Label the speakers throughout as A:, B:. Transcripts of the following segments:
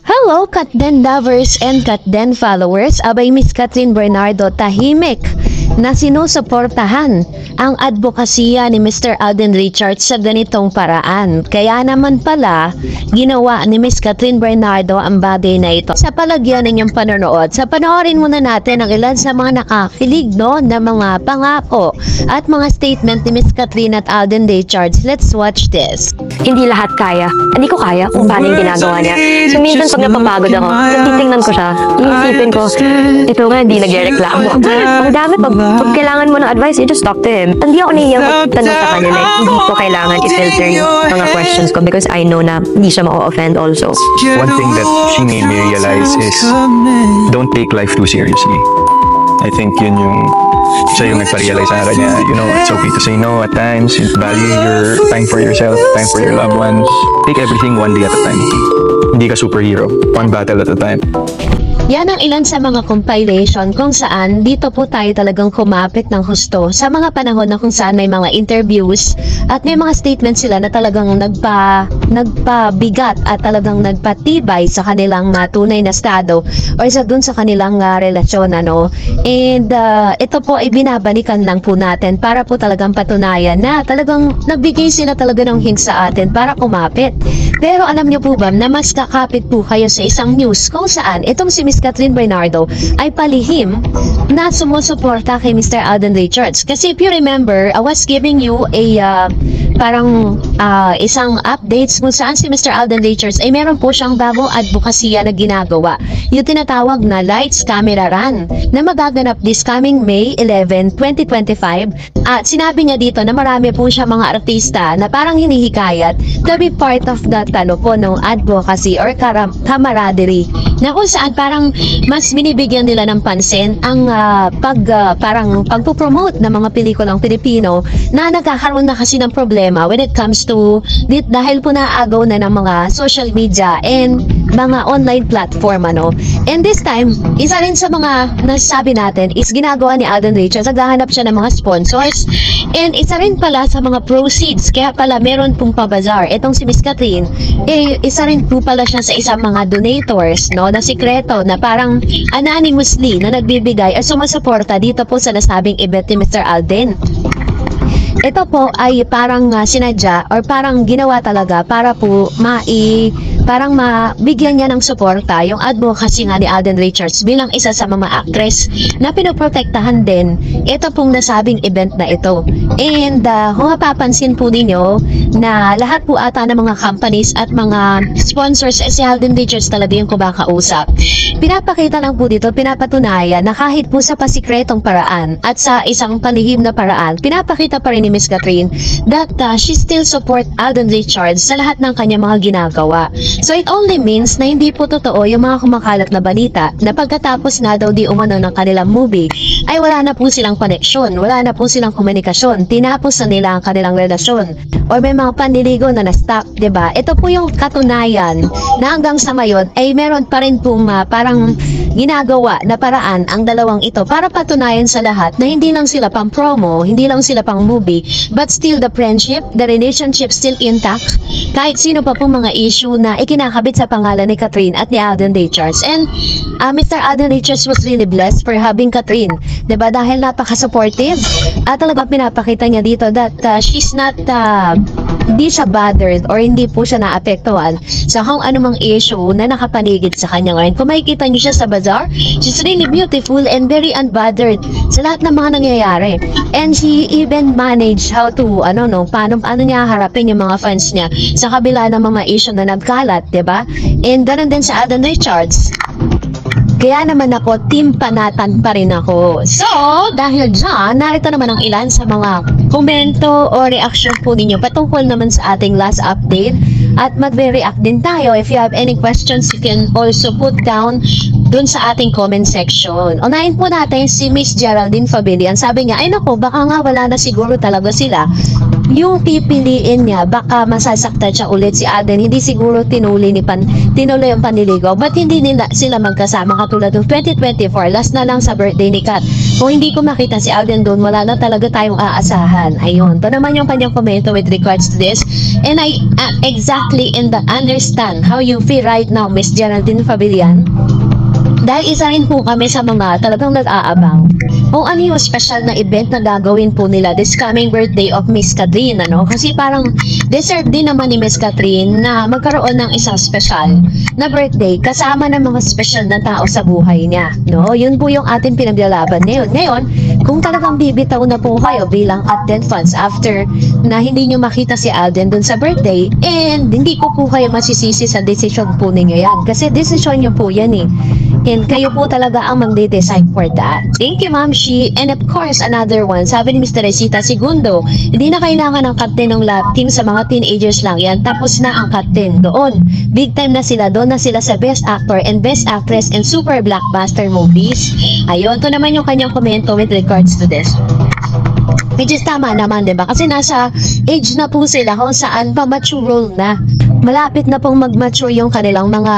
A: Hello, Katden lovers and Katden followers. Abay, Miss Catherine Bernardo tahimik na sinusuportahan ang advokasya ni Mr. Alden Richards sa ganitong paraan. Kaya naman pala, ginawa ni Miss Catherine Bernardo ang bagay na ito. Sa palagyan ninyong panonood, sa panoorin muna natin ang ilan sa mga nakakilig na mga pangako at mga statement ni Miss Catherine at Alden Richards. Let's watch this.
B: Hindi lahat kaya. Hindi ko kaya kung paano yung ginagawa niya. So minsan pag napapagod ako, titingnan ko siya, iisipin ko, ito nga hindi nagrereklamo. Ang dami pag kailangan mo ng advice, you just talk to him. Hindi ako nahiyang tanong sa kanya, like, hindi ko kailangan i-filter yung mga questions ko because I know na hindi siya ma-offend also.
C: One thing that she made me realize is don't take life too seriously. I think yun yung siya yung nagpa-realize sa kanya, you know, it's okay to say no at times, value your time for yourself, time for your loved ones. Take everything one day at a time. Hindi ka superhero, one battle at a time.
A: Yan ang ilan sa mga compilation kung saan dito po tayo talagang kumapit ng husto sa mga panahon na kung saan may mga interviews at may mga statements sila na talagang nagpabigat at talagang nagpatibay sa kanilang tunay na estado or dun sa kanilang relasyon, ano. And ito po ay binabalikan lang po natin para po talagang patunayan na talagang nagbigay sila talaga ng hint sa atin para kumapit. Pero alam niyo po ba na mas kakapit po kayo sa isang news kung saan itong si Miss Catherine Bernardo ay palihim na sumusuporta kay Mr. Alden Richards. Kasi if you remember, I was giving you a isang updates kung saan si Mr. Alden Richards ay meron po siyang bagong advokasya na ginagawa. Yung tinatawag na Lights Camera Run na magaganap this coming May 11, 2025. At sinabi niya dito na marami po siya mga artista na parang hinihikayat to be part of that ng advocacy or camaraderie na kung saan parang mas binibigyan nila ng pansin ang parang pagpo-promote ng mga pelikulang Pilipino na nagkakaroon na kasi ng problema when it comes to dahil po naagaw na ng mga social media and mga online platform, ano. And this time, isa rin sa mga nasasabi natin is ginagawa ni Alden Richards, naghahanap siya ng mga sponsors and isa rin pala sa mga proceeds, kaya pala meron pong pabazar itong si Miss Catherine, isa rin po pala siya sa isang mga donators, no, na sikreto na parang anonymously na nagbibigay at sumasuporta dito po sa nasabing event ni Mr. Alden. Ito po ay parang sinadya or parang ginawa talaga para po parang mabigyan niya ng suporta yung advocacy nga ni Alden Richards bilang isa sa mga actress na pinoprotektahan din ito pong nasabing event na ito. And kung mapapansin po ninyo na lahat po ata ng mga companies at mga sponsors si Alden Richards talaga yung kumakausap. Pinapakita lang po dito, pinapatunayan na kahit po sa pasikretong paraan at sa isang palihim na paraan, pinapakita pa rin ni Miss Catherine that she still support Alden Richards sa lahat ng kanya mga ginagawa. So it only means na hindi po totoo yung mga kumakalat na balita na pagkatapos nga daw di umano ng kanilang movie ay wala na po silang koneksyon, wala na po silang komunikasyon, tinapos na nila ang kanilang relasyon or may mga panliligaw na na-stop, diba? Ito po yung katunayan na hanggang sa ngayon ay meron pa rin pong parang ginagawa na paraan ang dalawang ito para patunayan sa lahat na hindi lang sila pang promo, hindi lang sila pang movie, but still the friendship, the relationship still intact kahit sino pa pong mga issue na ikinakabit sa pangalan ni Catherine at ni Alden Richards. And Mr. Alden Richards was really blessed for having Catherine, diba? Dahil napaka-supportive at talaga pinapakita niya dito that she's not hindi siya bothered or hindi po siya naapektuhan sa kung anumang issue na nakapaligid sa kanya ngayon. Kung makikita niyo siya sa bazaar, she's really beautiful and very unbothered sa lahat ng mga nangyayari. And she even managed how to, paano niya harapin yung mga fans niya sa kabila ng mga issue na nagkalat, diba? And ganun din sa Alden Richards. Kaya naman ako, team panatan pa rin ako. So, dahil dyan, narito naman ang ilan sa mga komento o reaction po ninyo patungkol naman sa ating last update. At magre-react din tayo. If you have any questions, you can also put down dun sa ating comment section. Unahin po natin si Miss Geraldine Fabilian. Sabi niya, ay naku, baka nga wala na siguro talaga sila. Yung pipiliin niya, baka masasaktan siya ulit si Alden. Hindi siguro tinuloy yung panliligaw. But hindi nila sila magkasama katulad ng 2024. Last na lang sa birthday ni Kat. Kung hindi ko makita si Alden doon, wala na talaga tayong aasahan. Ayun, ito naman yung kanyang komento with regards to this. And I exactly understand how you feel right now, Miss Geraldine Fabian. Dahil isa rin po kami sa mga talagang nag-aabang kung ano yung special na event na gagawin po nila this coming birthday of Miss Catherine, ano? Kasi parang deserve din naman ni Miss Catherine na magkaroon ng isang special na birthday kasama ng mga special na tao sa buhay niya, no? Yun po yung ating pinaglalaban ngayon. Ngayon, kung talagang bibitaw na po kayo bilang Alden fans after na hindi nyo makita si Alden dun sa birthday, and hindi ko po kayo masisisi sa decision po ninyo yan. Kasi decision nyo po yan eh. And kayo po talaga ang magde-decide for that. Thank you, Ma'am Shi. And of course, another one, sabi ni Mr. Resita Segundo, hindi na kailangan ng captain ng lab team sa mga teenagers lang yan. Tapos na ang captain doon. Big time na sila doon na sila sa Best Actor and Best Actress in super blockbuster movies. Ayun, to naman yung kanyang komento with regards to this. Which is tama naman, diba? Kasi nasa age na po sila kung saan pa mature role na. Malapit na pong mag-mature yung kanilang mga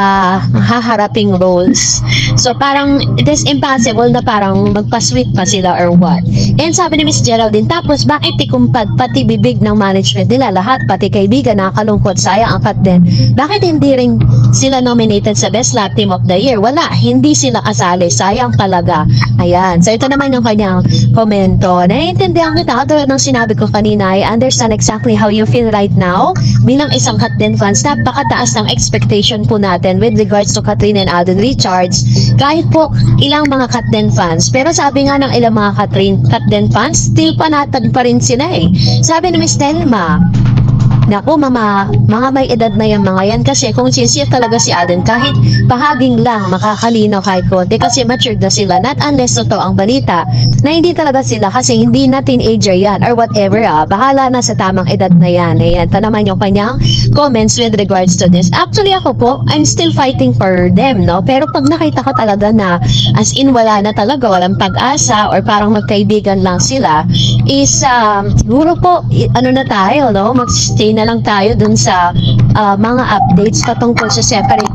A: haharaping roles. So parang it is impossible na parang magpa-sweet pa sila or what. And sabi ni Miss Geraldine, tapos bakit tikumpad pati bibig ng management nila lahat, pati kaibigan nakakalungkot, sayang angkat din. Bakit hindi rin sila nominated sa Best Lab Team of the Year? Wala, hindi sila kasali, sayang talaga. Ayan, so ito naman yung kanyang komento. Naiintindihan kita, tulad ng sinabi ko kanina, I understand exactly how you feel right now. Bilang isang Catden fans, napakataas ng expectation po natin with regards to Catherine and Alden Richards. Kahit po ilang mga Catden fans, pero sabi nga ng ilang mga Catden fans, still panatag pa rin sila eh. Sabi ni Miss Telma, naku, mga may edad na yung mga yan kasi kung sincere talaga si Alden, kahit pahaging lang makakalinaw kahit konti kasi matured na sila, not unless totoo ang balita na hindi talaga sila kasi hindi na teenager yan or whatever, bahala na sa tamang edad na yan. Ayan, ito naman yung kanyang comments with regards to this. Actually ako po, I'm still fighting for them, no? Pero pag nakita ko talaga na as in wala na talaga, walang pag-asa or parang magkaibigan lang sila, is siguro po, ano na tayo, no? Mag-stay na lang tayo dun sa mga updates patungkol sa separate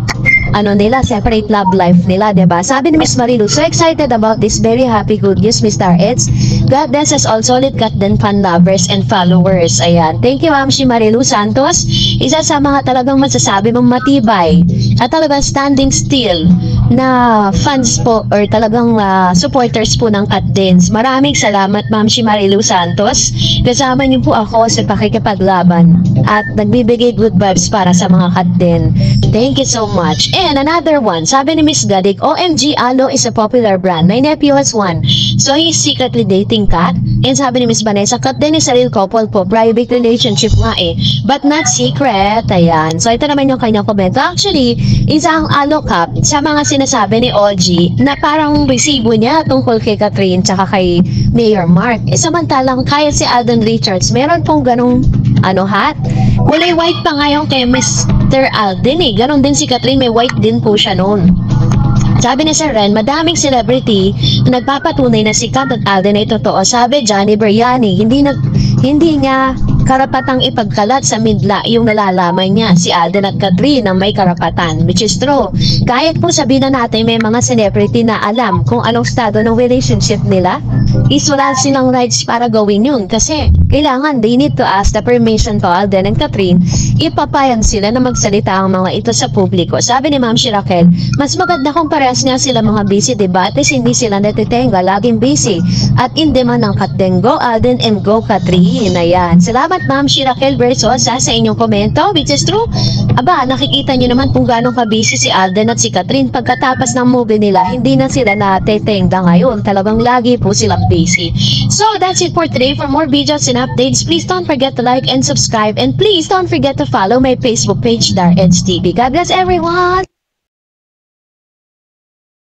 A: love life nila, diba? Sabi ni Miss Marilu, so excited about this very happy good news, Mr. Eds. God bless us all solid Catden fan lovers and followers. Ayan. Thank you, Ma'am si Marilu Santos. Isa sa mga talagang masasabi mong matibay at talagang standing still na fans po or talagang supporters po ng Catdens. Maraming salamat, Ma'am si Marilu Santos. Kasama niyo po ako sa pakikipaglaban at nagbibigay good vibes para sa mga Catden. Thank you so much. And another one, sabi ni Miss Gadig, OMG, Alo is a popular brand. My nephew has one. So he's secretly dating Kat. And sabi ni Miss Vanessa, Catden is a real couple po. Private relationship nga eh. But not secret. Ayan. So ito naman yung kanyang komento. Actually, isa ang Alo Cup sa mga sinasabi ni OG na parang resibo niya tungkol kay Catherine tsaka kay Mayor Mark. Samantalang kaya si Alden Richards, meron pong ganong hat. Kulay white pa ngayon kay Mr. Alden eh. Ganon din si Catherine, may white din po siya noon. Sabi ni Sir Ren, madaming celebrity na nagpapatunay na si Kat at Alden ay totoo. Sabi Johnny Briani, hindi niya karapatang ipagkalat sa midla yung nalalaman niya si Alden at Catherine na may karapatan, which is true. Kahit po sabihin na natin may mga celebrity na alam kung anong estado ng relationship nila, is wala silang rights para gawin yun kasi kailangan they need to ask the permission to Alden and Catherine, ipapayan sila na magsalita ang mga ito sa publiko. Sabi ni Ma'am Shirakel, mas maganda kung parehas nga sila mga busy, diba? At hindi sila natitenga, laging busy. At in demand ng Catden, go Alden and go Catherine. Ayan. Salamat Ma'am Shirakel Versosa sa inyong komento, which is true. Aba, nakikita nyo naman kung gano'ng ka-busy si Alden at si Catherine. Pagkatapos ng movie nila, hindi na sila natetengga ngayon. Talagang lagi po silang busy. So, that's it for today. For more videos and updates, please don't forget to like and subscribe. And please don't forget to follow my Facebook page, Dar Eds TV. God bless everyone!